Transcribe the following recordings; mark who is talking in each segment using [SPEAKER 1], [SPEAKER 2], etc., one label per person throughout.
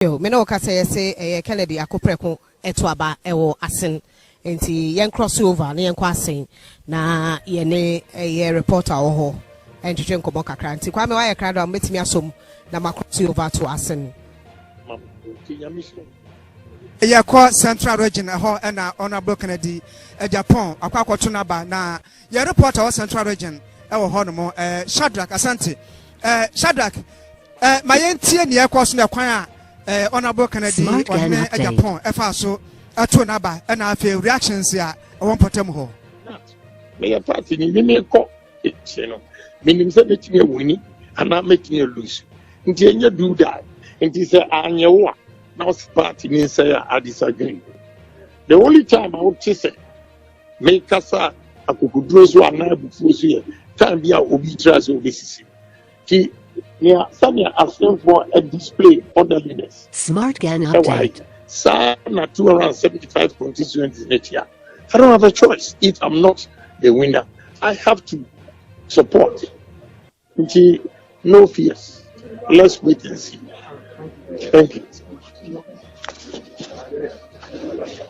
[SPEAKER 1] Yo, me no kasa say Kennedy akopreko etuaba ewo asin enti yen cross over na yen kwa asin na ye ne reporter ho enti twen komo kakra enti kwa me wa ye krado metimi asom na ma cross over to asin
[SPEAKER 2] ye ko central region ho na honorable Kennedy Japan akwakoto na ba na ye reporter ho central region ewo ho no mo Shadrack Asante Shadrack ma yen tie ne ye ko so na kwan honorable Kennedy on Japan so ato naba and afi reactions ya won potem ho
[SPEAKER 3] me ya party ni me ko no minim say metin wini ana metin lose nti enya do that nti say anyewa now party ni say I disagree. The only time I would say me kasa akukuduro so ana bufu so ye time bia obi tra so obi sisi ki yeah, Senya asking for a display on the leaders.
[SPEAKER 4] Smart gun update.
[SPEAKER 3] Sana 275 constituencies next year. I don't have a choice. If I'm not the winner, I have to support. No fears. Let's wait and see. Thank you.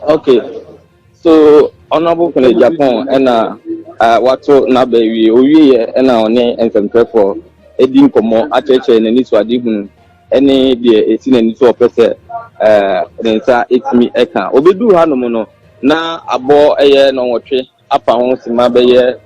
[SPEAKER 5] Okay. So, Honorable Kennedy Japan and Watu Nabe, we and our name and some for. Edin komo acheche na niso adihun ene de esi na niso opese nsa etimi eka obedu hanom no na abo eye no wotwe apa ho sima beye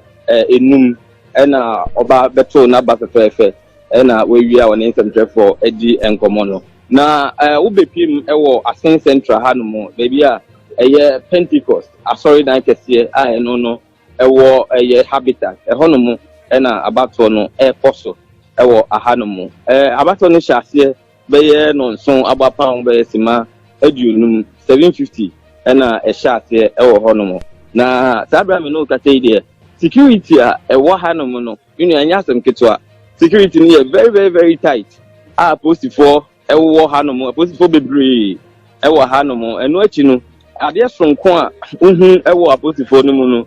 [SPEAKER 5] enum ena oba beto na ba fefefe ena wewia won nsɛmtwɛfo edi enkomo no na wobepim ewo Asen Central hanom baby a eye Pentecost asori dan kese a eno no ewo eye Habitat ehonom ena abato no poso ewo ahanomu abato no hyase beye no nson abapa ho beye sima adunum 750 na hyase ewo honomu na sabra me no kata ide security a ewo hanomu no inu anya asem ketwa security ni very very very tight post for ewo hanomu post for bebre ewo hanomu eno achi no ade sonko a uhu ewo post for no mu no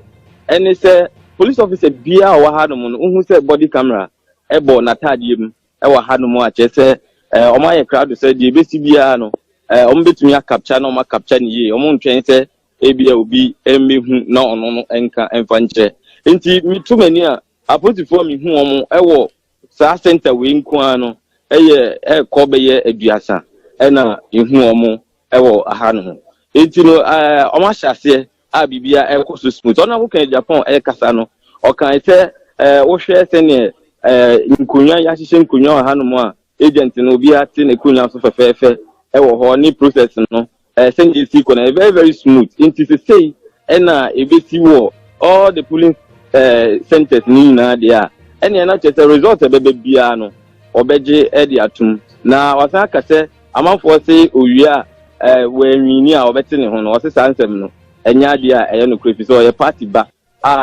[SPEAKER 5] ene se police officer bia o hanomu no uhu se body camera ebo na tadiem ewa hanom a chese omaye crowd se die besi bia no ombetumi a capture na o ma capture ni ye omo ntwen se ebia obi emmehu na ono no enka emfa nche enti mitumani a apotifo mi hu omo ewo sa center we nku ano eye ekobe ye aduasa na ihu omo ewo ahanom enti no omo hyase a bibia ekoso smooth ona wo kan Japan kasa no o kan se wo hwe se ne nkunya ya hihye nkunya hanom a agent no obi ate na kunya so fefefe ewo ho ni process no Senya si ko na very very smooth into say na ebesi wo all the polling centers ni na dia ene na chese result ebebe bia no obeje e dia atum na wasa ka se amanfo se owia wanwini a obete ne ho no wose sansem no enya dia eye no krefi so ye party ba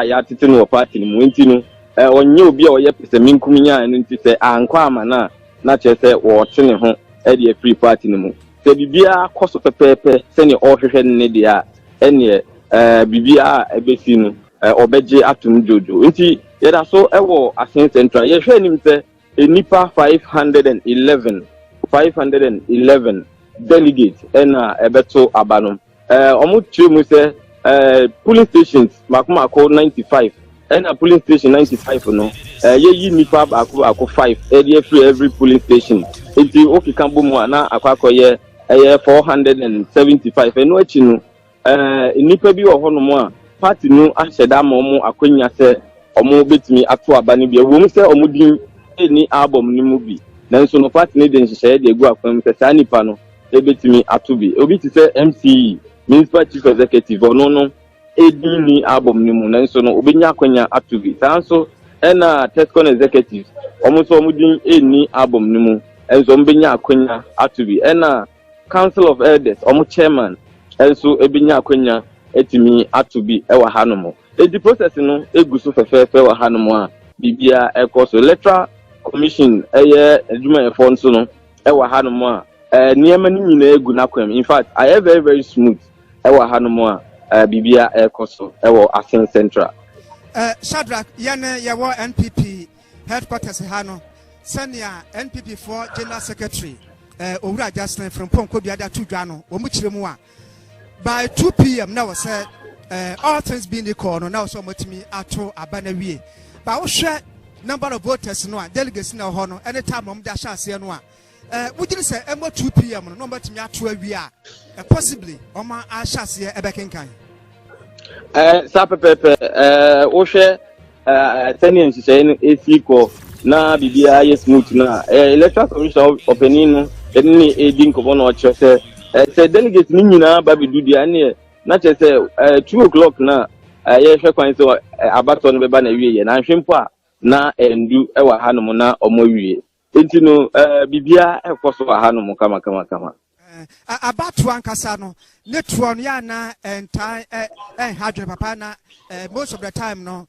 [SPEAKER 5] ya tete no party ni mu enti no onye obi a oye pese minkuminya enu nti se ankwa amana na chese wo tene ho e de free party ni mu se bibia koso pepepe se ne ohwehwe ne dia ene bibia ebesi no obeje atum jojo nti yeda so ewo Asen Central ye hwe nim se enipa 511 delegates ena ebeto abano omo twemu se polling stations makoma 95 and a polling station 95 no ye nipa ako 5 every polling station enti oki kambo mu na akwakọ ye 475 eno achi no nipa bi wo hono mu a party no ahyeda ma omo akonya se omo betimi ato aba ne bi wo mu se omo din eni album ni mu bi nanso no party ne de nhyehyɛ de egu akwam se sa nipa no ebetimi ato bi obi ti se MCE municipal chief executive no edini album ni mu nanso no obenya akwanya atubi sanso na tescon executives omuso omudin eni album ni mu enso mbenya akwanya atubi na council of elders omu chairman enso ebenya akwanya etimi atubi ewa hanomo the process no eguso fefefe wa hanomo a bibia ekoso electoral commission eye adwuma efo nso no ewa hanomo a niema ni nyina egu nakwam in fact I am very very smooth ewa hanomo a bibia ekoso ewo Asen Central
[SPEAKER 2] Shadrack yene yewo NPP headquarters hano Senya NPP for general secretary Owura Justin from Ponko Biada to Jano, Omuchiremua. By 2 p.m. now, sir, all things being equal, now so much me at Abanawi. But I'll share number of voters, no delegates in our honor, any time on Dasha Sianoa. Would you say 2 p.m. no but me at where we are? Possibly, on my Ashas a back in kind.
[SPEAKER 5] Sapa Pepe, Oshe, Senya is saying it's equal. Na bibia yes smooth na electoral commission opening any edin ko bono che say delegate ni nyina ba bi do dia na na che say 2 o'clock na ye hwe kwan so abato no be ba na wiye na hwempo a na endu e wa hanom na omo wiye enti no bibia e koso wa hanom kama
[SPEAKER 2] Abato ankasa no network ya na entai hadwe papa na most of the time no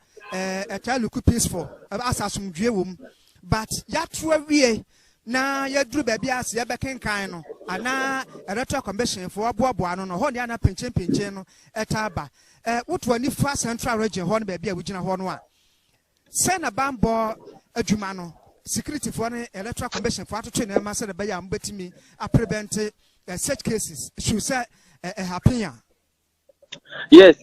[SPEAKER 2] try look peaceful asasum dwewum but yatwa wie na yadru baby as ye beken kan no ana electoral commission for aboabo no ho ne na penchen no etaba wotwa ni fa central region ho no baby a wugina ho no a sena bambo adwuma no security for the electoral commission for to na ma se be ya mbetimi a prevent such cases should say happen.
[SPEAKER 5] Yes,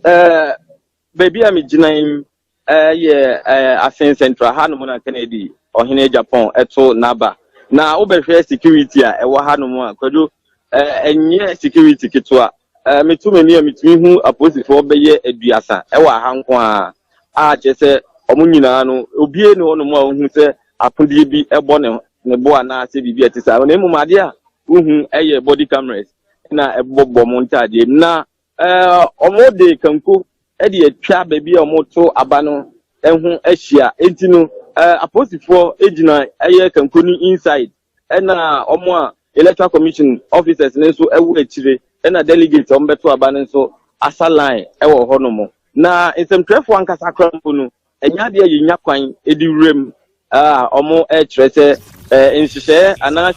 [SPEAKER 5] baby I'm gina Asen Central Hanumuna Kennedy or Hine Japan eto naba na obehwe security a ewo hanumu a kwado enye security kitwa metumi hu aposifo beye aduasa ewo ahanko a chese omunyina no obie ne wono mu a hu se apodie bi ebo ne bo na se bibia tisa na emumade a hu eye body cameras na ebobo montade na omode kanko edi etwa baby omoto abano enhu ahia entinu aposifo ejina eye kankoni inside na omo a electoral commission officers nso ewu achire na delegates ombeto abano nso asaline ewo honomo na insemtrefo ankasa krampo no enyade yinya kwan edi rem omo trese nhihye ana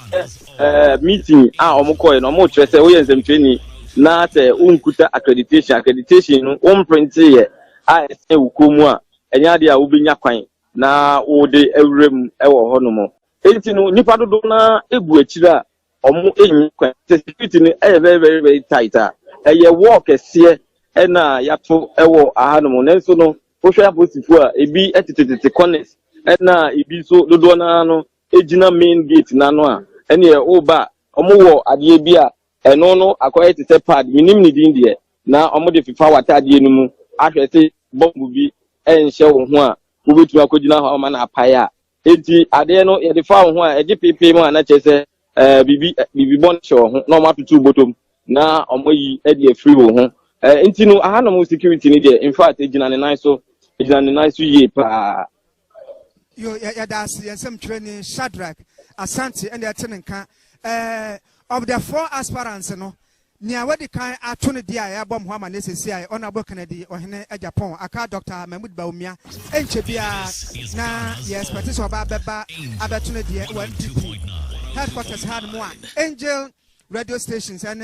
[SPEAKER 5] meeting omo koy no omo trese wo yensemtreni na se unkuta accreditation no print ye ase wukomu a enyade a wobenya kwan na wo de ewrem ewo honomo enti no nipa dodo na ebu akira omo enyi kwan security ni very tight a eye work ese na yato ewo ahanomo nenso no wohwe aposifo a ebi etetete corners na ebi so dodo na no ejina main gate na no a ene e oba omo wo ade bi a eno no akoye te se pad minim ni din de na omo de fifa watade enu mu ahwe se bombu bi enhye wo ho a wobetu akogina ho ma na apaya enti ade no ye de fa wo ho a eje pepe mu na che se bibi bon show ho na omo atutu botom na omo yi e de free wo ho enti no aha no security ni de in fact ejina ne nice so ye pa
[SPEAKER 2] yo ya das yensem training Shadrack Asante and the tenenka of the 4 aspirants no nia wedi kan atone dia ya bom ho amanese sia honorable Kennedy ohene Japan aka Dr. Mahmoud Baumia enche bia na yes petition ba beba abatone dia 1 headquarters had more Angel radio stations and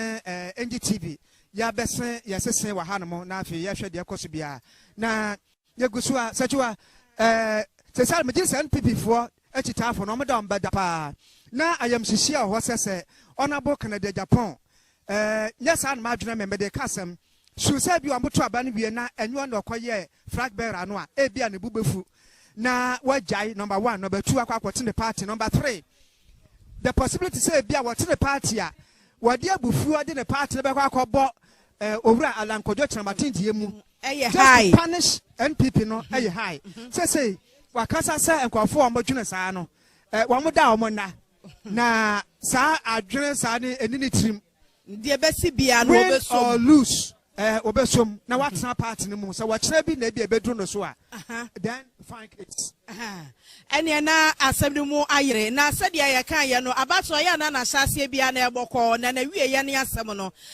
[SPEAKER 2] NG TV ya besen yesesen wa hanmo na afi ya hwe dia koso bia na yegusua sachua sesal majlis NPP for echitafo no modon beda pa na ayam hihia ho sese honorable Kennedy Japan yes and madwena membe de kasem su se bi amoto aba ne wie na enyo na okoye flag bearer no a e bia ne bubefu na wajai number 1 number 2 akwakote the party number 3 the possibility say bia what the party a wadi abufu ade the party be kwakobo owura alankojo chamatintie mu high punish NPP no high say wakasa say enkwafo omodwene saa no wamoda omonda na sa adwene sa ne enini trim
[SPEAKER 1] de besi bia no
[SPEAKER 2] obesom or lose obesom na watna party no mu so wakire bi na bia bedru no so a then fine it
[SPEAKER 1] ene na asem mu ayere na sadia ye kan ye no abato ye na na hyase bia na ebokọ na na wie ye ne asem no